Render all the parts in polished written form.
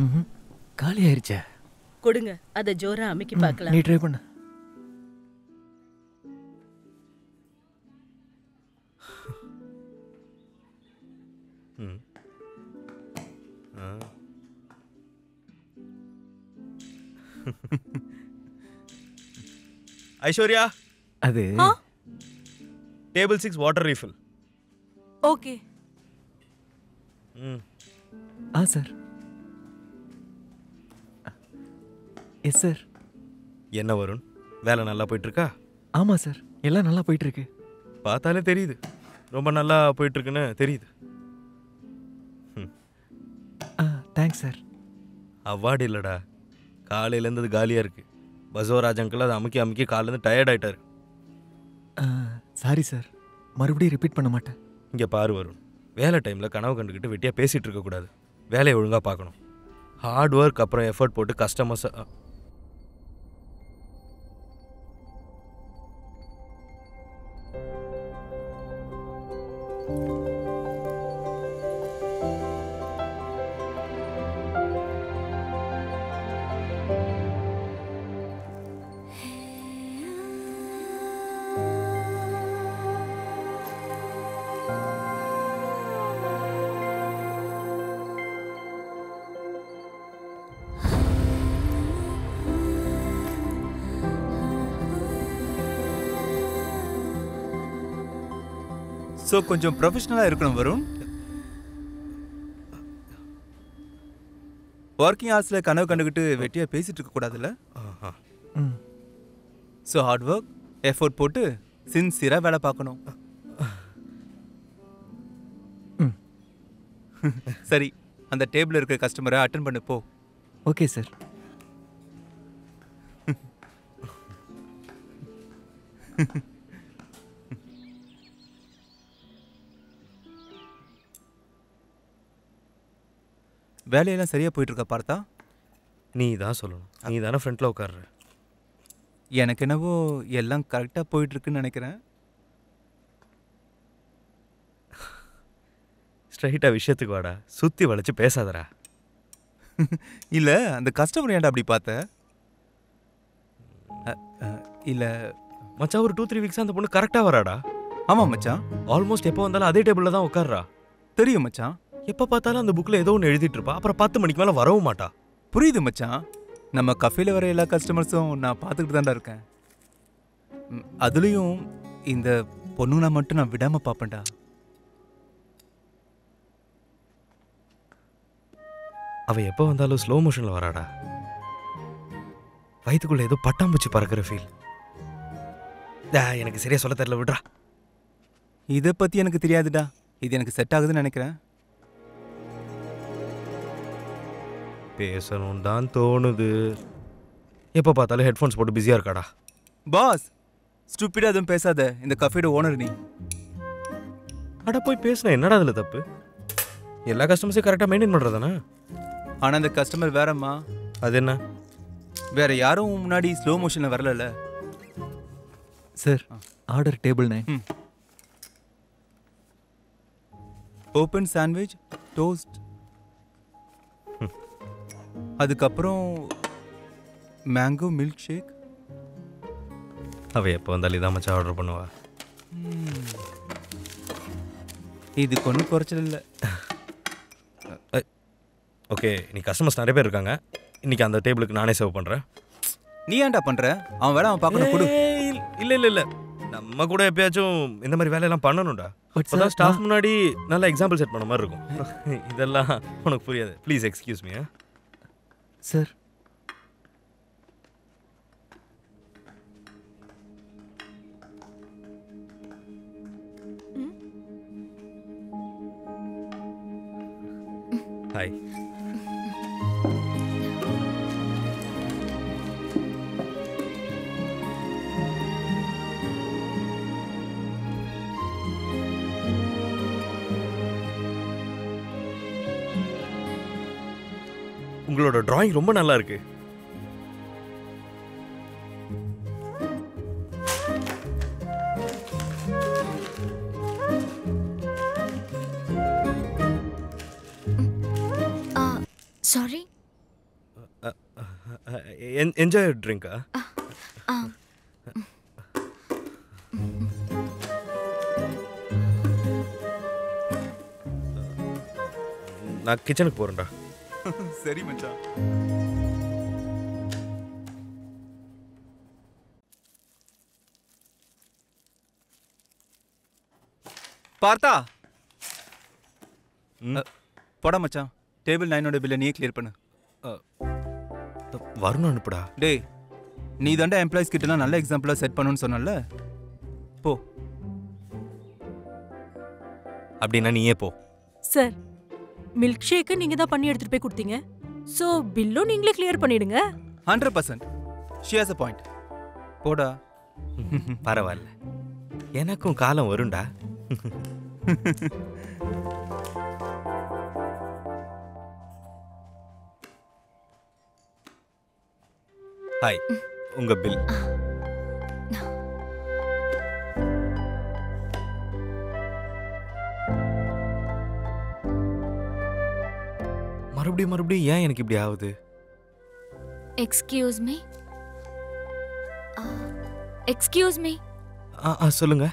ம் காலி ஆயிருச்சே. கொடுங்க, அதை ஜோரா அமுக்கி பார்க்கலாம். நீ ட்ரை பண்ணு. ஐஸ்வர்யா, அது table 6 water refill. Okay. Sir. Yes sir. என்ன வருண், வேலை நல்லா போயிட்டு இருக்கா? ஆமாம் சார், எல்லாம் நல்லா போயிட்டு இருக்கு. பார்த்தாலே தெரியுது, ரொம்ப நல்லா போயிட்டு இருக்குன்னு தெரியுது. Thanks sir. அவார்டு இல்லைடா, காலையிலேருந்து அது காலியாக இருக்கு. பசவராஜ் அங்கிள் அதை அமுக்கி அமுக்கி காலையிலேருந்து டயர்ட் ஆகிட்டாரு. சாரி சார், மறுபடியும் ரிப்பீட் பண்ண மாட்டேன். இங்கே பாரு வருண், வேலை டைமில் கனவு கண்டுக்கிட்டு வெட்டியாக பேசிகிட்டு இருக்கக்கூடாது. வேலையை ஒழுங்காக பார்க்கணும். ஹார்ட் ஒர்க் அப்புறம் எஃபர்ட் போட்டு கஸ்டமர்ஸை ஸோ கொஞ்சம் ப்ரொஃபஷனலாக இருக்கணும் வருண். ஒர்க்கிங் ஹவர்ஸில் கனவு கண்டுக்கிட்டு வெட்டியாக பேசிகிட்டு இருக்கக்கூடாதுல்ல. ஸோ ஹார்ட் ஒர்க் எஃபோர்ட் போட்டு சின்சியராக வேலை பார்க்கணும். சரி, அந்த டேபிளில் இருக்கிற கஸ்டமரை அட்டென்ட் பண்ணு போ. Okay sir. வேலையெல்லாம் சரியாக போயிட்டுருக்கா பார்த்தா? நீ தான் சொல்லணும், நீ தானே ஃப்ரண்ட்டில் உட்கார்ற. எனக்கு என்னவோ எல்லாம் கரெக்டாக போயிட்டுருக்குன்னு நினைக்கிறேன். ஸ்ட்ரைட்டாக விஷயத்துக்கு வாடா, சுற்றி வளைச்சு பேசாதடா. இல்லை, அந்த கஸ்டமர் ஏன்டா அப்படி பார்த்த? இல்லை மச்சான், ஒரு 2-3 வீக்ஸாக அந்த பொண்ணு கரெக்டாக வராடா. ஆமாம் மச்சான், ஆல்மோஸ்ட் எப்போ வந்தாலும் அதே டேபிளில் தான் உட்கார்றா. தெரியும் மச்சான். எப்போ பார்த்தாலும் அந்த புக்கில் ஏதோ ஒன்று எழுதிட்டு இருப்பா, அப்புறம் 10 மணிக்கு மேலே வரவும் மாட்டா. புரியுது மச்சான், நம்ம கஃபேல வர எல்லா கஸ்டமர்ஸும் நான் பார்த்துக்கிட்டு தான்டா இருக்கேன். அதுலேயும் இந்த பொண்ணுனா மட்டும் நான் விடாமல் பார்ப்பேன்டா. அவள் எப்போ வந்தாலும் ஸ்லோ மோஷனில் வராடா. வயிற்றுக்குள்ளே ஏதோ பட்டாம்பூச்சி பறக்கிற ஃபீல். எனக்கு சரியா சொல்ல தெரியல, விட்றா. இதை பற்றி எனக்கு தெரியாதுடா, இது எனக்கு செட் ஆகுதுன்னு நினைக்கிறேன். பேசணும் தான் தோணுது. எப்போ பார்த்தாலும் ஹெட்ஃபோன்ஸ் போட்டு பிஸியாக இருக்காடா. பாஸ், ஸ்டூப்பிடாக எதுவும் பேசாத, இந்த கஃபேட ஓனர் நீ. அட போய் பேசுனா என்னடா அதில் தப்பு? எல்லா கஸ்டமர்ஸையும் கரெக்டாக மெயின்டைன் பண்ணுறதானே. ஆனால் அந்த கஸ்டமர் வேறம்மா. அது என்ன? வேற யாரும் முன்னாடி ஸ்லோ மோஷனில் வரல sir. Order table 9. Open sandwich toast, அதுக்கப்புறம் மேங்கோ மில்க் ஷேக். அவள் எப்போ வந்தாலும் இதான் மச்சா ஆர்டர் பண்ணுவா. இதுக்கு ஒன்றும் குறைச்சல் இல்லை. ஓகே, நீ கஸ்டமர்ஸ் நிறைய பேர் இருக்காங்க, இன்னைக்கு அந்த டேபிளுக்கு நானே சர்வ் பண்ணுறேன். நீ ஏன்டா பண்ணுற? அவன் வேலை அவன் பார்க்கணும். கொடு. இல்லை இல்லை இல்லை, நம்ம கூட எப்பயாச்சும் இந்த மாதிரி வேலையெல்லாம் பண்ணணும்டா. அப்போதான் ஸ்டாஃப் முன்னாடி நல்ல எக்ஸாம்பிள் செட் பண்ண மாதிரி இருக்கும். இதெல்லாம் உனக்கு புரியாது. Please excuse me. Sir. Hi. உங்களோட டிராயிங் ரொம்ப நல்லா இருக்கு. Sorry, enjoy ட்ரிங்க்கா? ஆ நான் கிச்சனுக்கு போகிறேன்டா. சரி மச்சான். பார்த்தா போடா மச்சான், டேபிள் 9 பில்லை நீயே கிளியர் பண்ணு. வருண் அனுப்புடா. டேய், நீ தாண்டா எம்ப்ளாயிஸ் கிட்டலாம் நல்ல எக்ஸாம்பிளாக செட் பண்ணுன்னு சொன்னல, போ. அப்படின்னா நீயே போ. சார், மில்க் ஷேக்கு நீங்க தான் பண்ணி எடுத்துட்டு போய் கொடுத்தீங்க. சோ பில்லும் நீங்களே கிளியர் பண்ணிடுங்க. 100%. She has a point. போடா. பரவாயில்ல, எனக்கும் காலம் வரும்டா. ஹாய், உங்க பில். மறுபடியும் ஏன் எனக்கு இப்படி ஆகுது? Excuse me. Excuse me. சொல்லுங்க.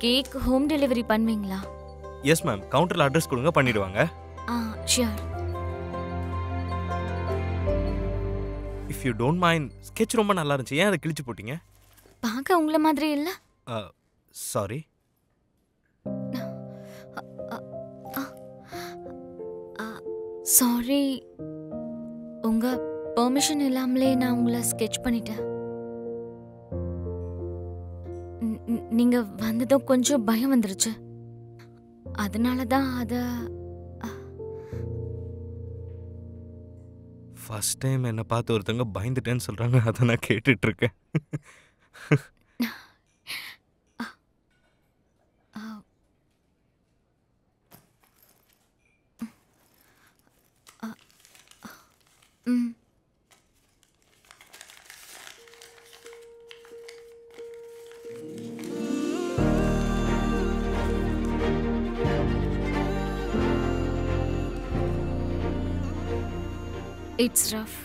கேக் ஹோம் டெலிவரி பண்ணுவீங்களா? எஸ் மேம், கவுண்டர்ல அட்ரஸ் கொடுங்க, பண்ணிடுவாங்க. Sure. If you don't mind, sketch ரொம்ப நல்லா இருந்துச்சு, ஏன் அதை கிழிச்சு போட்டீங்க? பார்க்க உங்கள மாதிரி இல்ல. சாரி. சாரி, உங்க பெர்மிஷன் இல்லாமலே நான் உங்களை ஸ்கெட்ச் பண்ணிட்டேன். நீங்க வந்ததும் கொஞ்சம் பயம் வந்துருச்சு, அதனால தான் அத. ஃபர்ஸ்ட் டைம் என்னை பார்த்து ஒருத்தவங்க பயந்துட்டேன்னு சொல்றாங்க, அதை நான் கேட்டுட்டு இருக்கேன். It's rough.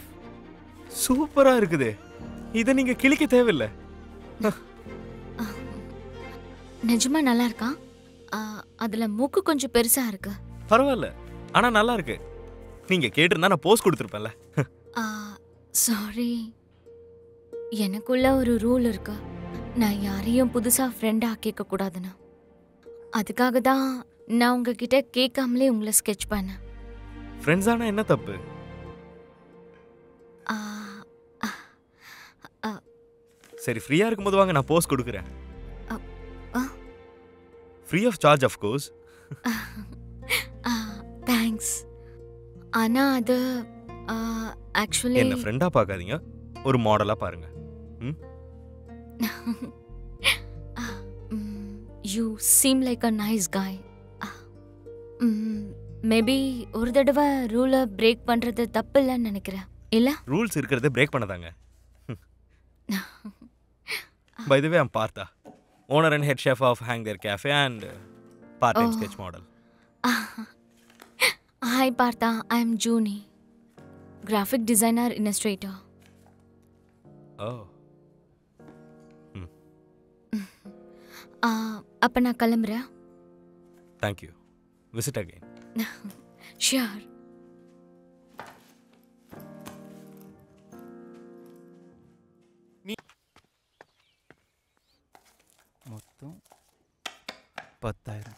சூப்பரா இருக்குது, இதை நீங்க கிழிக்க தேவையில்லை. நிஜமா நல்லா இருக்கா? அதுல மூக்கு கொஞ்சம் பெருசா இருக்கு. பரவாயில்ல, ஆனா நல்லா இருக்கு. நீங்க கேட்டிருந்தா நான் போஸ்ட் கொடுத்துருப்பேன்ல. சாரி, எனக்குள்ள ஒரு ரூல் இருக்கு, நான் யாரையும் புதுசா ஃப்ரெண்டா ஆக்கிக்க கூடாதுன்னு. அதுக்காக தான் நான் உங்ககிட்ட கேட்காமலே உங்களை ஸ்கெட்ச் பண்ணேன். ஃப்ரெண்ட்ஸ் ஆனா என்ன தப்பு? சரி, ஃப்ரீயா இருக்கும்போது வாங்க, நான் போஸ்ட் கொடுக்குறேன். Free of charge of course. Thanks. ஆனா அது ஆக்சுவலி என்ன ஃப்ரெண்டா பார்க்காதீங்க, ஒரு மாடலா பாருங்க. You seem like a nice guy. Maybe ஒரு தடவை ரூலை பிரேக் பண்றது தப்பு இல்லைன்னு நினைக்கிறேன். இல்ல, ரூல்ஸ் இருக்கிறது break பண்ணதாங்க. By the way, I'm Partha, owner and head chef of Hang There Cafe and part-time sketch model. Hi Partha, I am Juni, graphic designer, illustrator. Oh. அப்ப நான் கிளம்புறேன். Thank you. Visit again. Sure. மொத்தம் 10,000.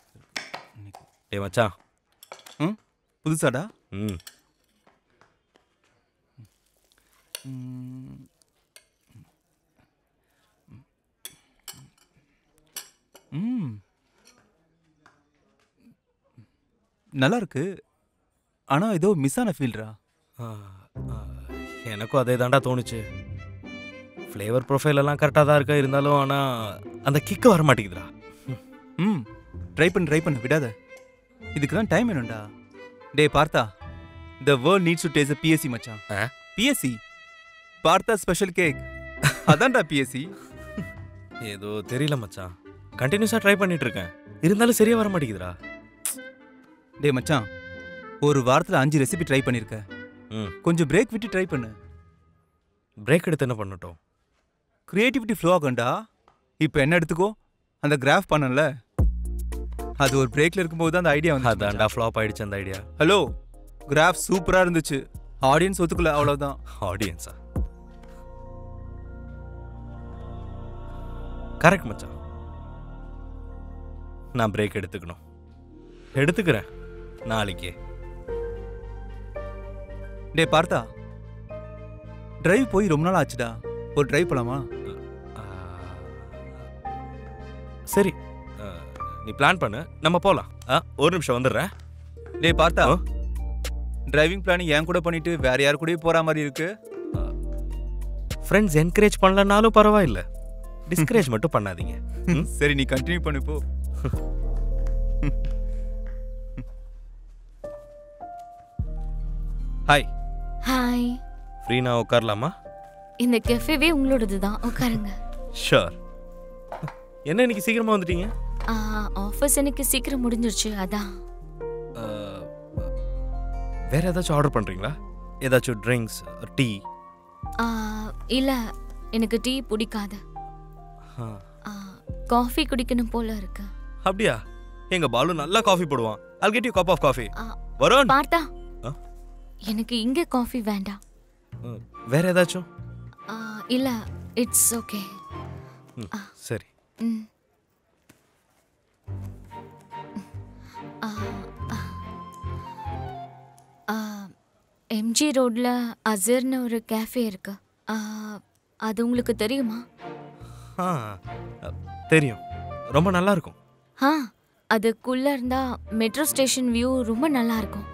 ஏய் மச்சான். புதுசாடா? நல்லா இருக்கு, ஆனா ஏதோ மிஸ் ஆன ஃபீல்ரா. எனக்கும் அதே தாண்டா தோணுச்சு. ஃப்ளேவர் ப்ரொஃபைல் எல்லாம் கரெக்டாக தான் இருக்கா, இருந்தாலும் ஆனால் அந்த கிக்கு வர மாட்டேங்குதுடா. ட்ரை பண்ணு விடாத, இதுக்கு தான் டைம் வேணும்டா. டே பார்த்தா, the world needs to taste a PSC மச்சான். PSC, பார்த்தா ஸ்பெஷல் கேக், அதான்டா PSC. ஏதோ தெரியல மச்சான், கண்டினியூஸாக ட்ரை பண்ணிட்டு இருக்கேன், இருந்தாலும் சரியா வர மாட்டேங்குதுடா. டே மச்சான், ஒரு வாரத்தில் 5 ரெசிபி ட்ரை பண்ணியிருக்க, ம் கொஞ்சம் பிரேக் விட்டு ட்ரை பண்ணு. பிரேக் எடுத்து என்ன பண்ணட்டும்? கிரியேட்டிவிட்டி ஃப்ளோ ஆகும்டா. இப்போ என்ன எடுத்துக்கோ, அந்த கிராஃப் பண்ணல, அது ஒரு பிரேக்ல இருக்கும்போது தான் அந்த ஐடியா வந்து. அதான்டா ஃப்ளாப் ஆயிடுச்சு அந்த ஐடியா. ஹலோ, கிராஃப் சூப்பரா இருந்துச்சு, ஆடியன்ஸ் ஒத்துக்கல, அவ்வளவுதான். ஆடியன்ஸா? கரெக்ட் மச்சான். நான் பிரேக் எடுத்துக்கணும். எடுத்துக்கிறேன் நாளைக்கே. டே பார்த்தா, டிரைவ் போய் ரொம்ப நாள் ஆச்சுடா, ஒரு டிரைவ் போலாமா? சரி, நீ பிளான் பண்ணு, நம்ம போலாம். ஒரு நிமிஷம் வந்துடுறேன். டே பார்த்தா, டிரைவிங் பிளான் என் கூட பண்ணிட்டு வேற யாரு கூடயும் போற மாதிரி இருக்கு. ஃப்ரெண்ட்ஸ் என்கரேஜ் பண்ணலனாலும் பரவாயில்ல, டிஸ்கரேஜ் மட்டும் பண்ணாதீங்க. சரி, நீ கண்டினியூ பண்ணு போ. ஹாய். ஹாய். ஃப்ரீனா உட்காரலாமா? இந்த கெஃபேவே உங்களோடது தான், உட்காருங்க. ஷூர். என்ன இன்னைக்கு சீக்கிரமா வந்துட்டீங்க? ஆஃபீஸ் எனக்கு சீக்கிரம் முடிஞ்சிருச்சு, அதான். வேற ஏதாச்சும் ஆர்டர் பண்றீங்களா? ஏதாச்சும் ட்ரிங்க்ஸ், டீ? இல்ல, எனக்கு டீ பிடிக்காது. காஃபி குடிக்கணும் போல இருக்கு. அப்படியா? எங்க பாலு நல்லா காஃபி போடுவான். I'll get you a cup of coffee. Varun, பார்த்தா, எனக்கு இங்க காஃபி வேண்டாம். வேற ஏதாச்சும்? இல்ல, இட்ஸ் ஓகே. சரி. எம்ஜி ரோட்ல அசர்னு ஒரு கேஃபே இருக்கு, அது உங்களுக்கு தெரியுமா? தெரியும், ரொம்ப நல்லா இருக்கும். அதுக்குள்ள இருந்தா மெட்ரோ ஸ்டேஷன் வியூ ரொம்ப நல்லா இருக்கும்.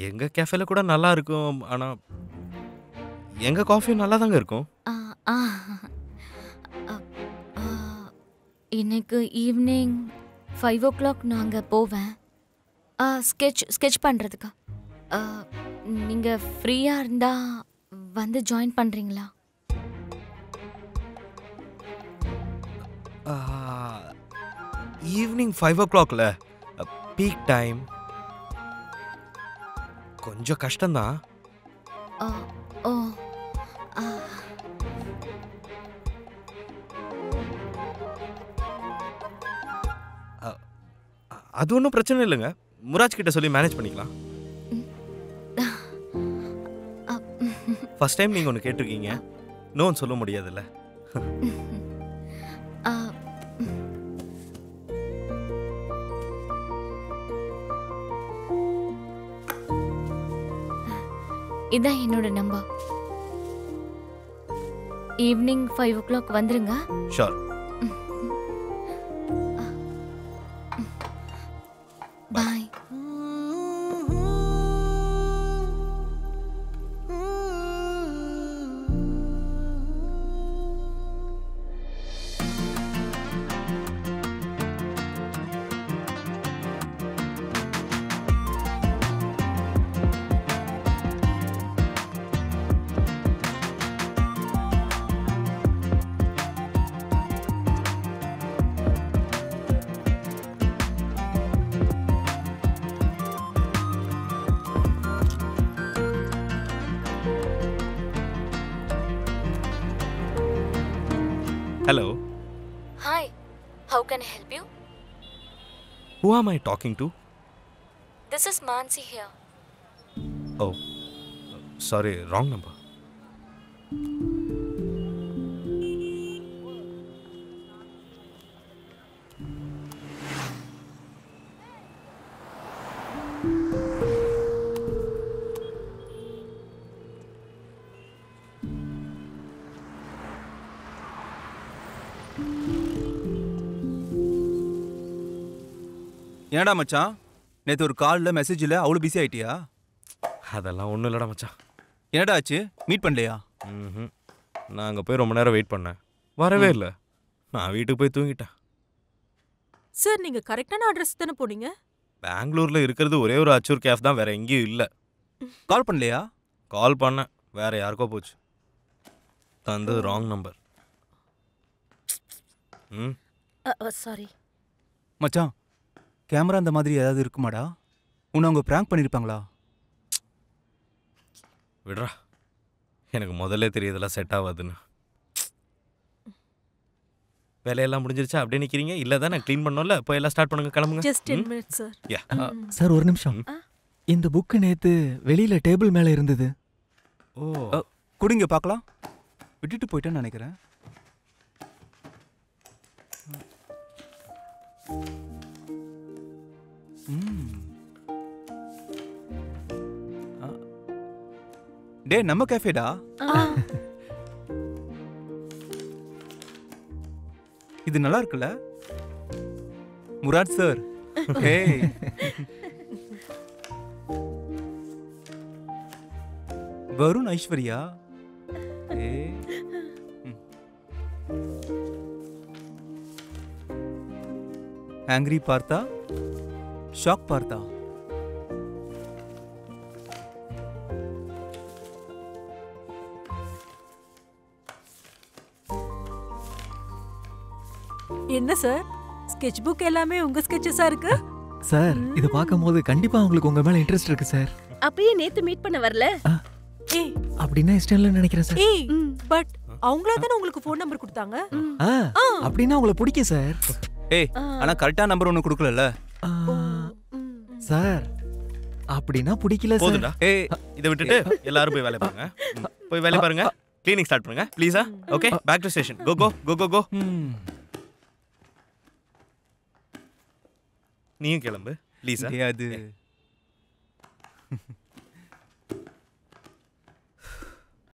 எங்க கேஃபேல கூட நல்லா இருக்கும், ஆனா எங்க காஃபியும் நல்லா தாங்க இருக்கும். இன்னைக்கு ஈவினிங் 5 o'clock நான் அங்கே போவேன், ஸ்கெட்ச் பண்ணுறதுக்கு. நீங்கள் ஃப்ரீயாக இருந்தால் வந்து ஜாயின் பண்ணுறீங்களா? ஈவினிங் 5 o'clockல பீக் டைம், கொஞ்சம் கஷ்டம்தான். ஓ, அது ஒன்றும் பிரச்சனை இல்லைங்க, முராஜ் கிட்ட சொல்லி மேனேஜ் பண்ணிக்கலாம். ஃபர்ஸ்ட் டைம் நீங்கள் ஒன்று கேட்டிருக்கீங்க, நோன்னு சொல்ல முடியாதுல்ல. இதான் என்னோட நம்பர். ஈவினிங் 5 o'clock வந்துருங்க. Sure. Bye. Hello. Hi. How can I help you? Who am I talking to? This is Mansi here. Oh, sorry, wrong number. ஏன்டா மச்சான், நேற்று ஒரு காலில் மெசேஜில் அவ்வளோ பிஸி ஆயிட்டியா? அதெல்லாம் ஒன்றும் இல்லைடா மச்சான். என்னடா ஆச்சு, மீட் பண்ணலையா? நான் அங்கே போய் ரொம்ப நேரம் வெயிட் பண்ணேன், வரவே இல்லை. நான் வீட்டுக்கு போய் தூங்கிட்டேன். சார், நீங்க கரெக்டான அட்ரஸ் தானே போனீங்க? பெங்களூரில் இருக்கிறது ஒரே ஒரு அச்சூர் கேஃப் தான், வேற எங்கேயும் இல்லை. கால் பண்ணலையா? கால் பண்ணேன், வேற யாருக்கோ போச்சு. தந்தது ராங் நம்பர். சாரி மச்சான், கேமரா அந்த மாதிரி ஏதாவது இருக்குமாடா? உன்னை அவங்க பிராங்க் பண்ணியிருப்பாங்களா? விடுறா, எனக்கு முதல்ல தெரியுதெல்லாம் செட் ஆகாதுன்னு. வேலையெல்லாம் முடிஞ்சிருச்சா? அப்படியே நிற்கிறீங்க? இல்லை தான் நான் க்ளீன் பண்ணோம்ல, போய் எல்லாம் ஸ்டார்ட் பண்ணுங்க, கிளம்புங்க. Just 10 minutes sir. Yeah. Sir ஒரு நிமிஷம். இந்த புக்கு நேத்து வெளியில டேபிள் மேல இருந்தது. ஓ, குடிங்க பார்க்கலாம். விட்டுட்டு போயிட்டேன்னு நினைக்கிறேன். டே நம்ம கேஃபேடா. இது நல்லா இருக்குல்ல முராட் sir? Hey, Varun Aishwarya. Angry பார்த்தா, ஷாக் பார்த்தா. என்ன சார், ஸ்கெட்ச் புக் எல்லாமே உங்க ஸ்கெட்சஸா இருக்கு? சார் இதை பார்க்கும்போது கண்டிப்பா உங்களுக்கு உங்க மேல இன்ட்ரெஸ்ட் இருக்கு சார். அப்பயே நேத்து மீட் பண்ண வரல. ஏய் அப்படின்னா இஷ்டம் இல்லைன்னு நினைக்கிறேன் சார். ஏய், பட் அவங்களா தானே உங்களுக்கு ஃபோன் நம்பர் கொடுத்தாங்க? அப்படின்னா உங்களை பிடிக்கும் சார். ஏய், ஆனா கரெக்டா நம்பர் ஒன்னு கொடுக்கலல்ல சார். அப்படின்னா பிடிக்கல சார். போதுண்டா. ஏய், இதை விட்டுட்டு எல்லாரும் போய் வேலை பாருங்க. போய் வேலை பாருங்க. கிளீனிங் ஸ்டார்ட் பண்ணுங்க ப்ளீஸா. Okay, back to station. Go go go go go. நீயும் கிளம்பு ப்ளீஸா. அது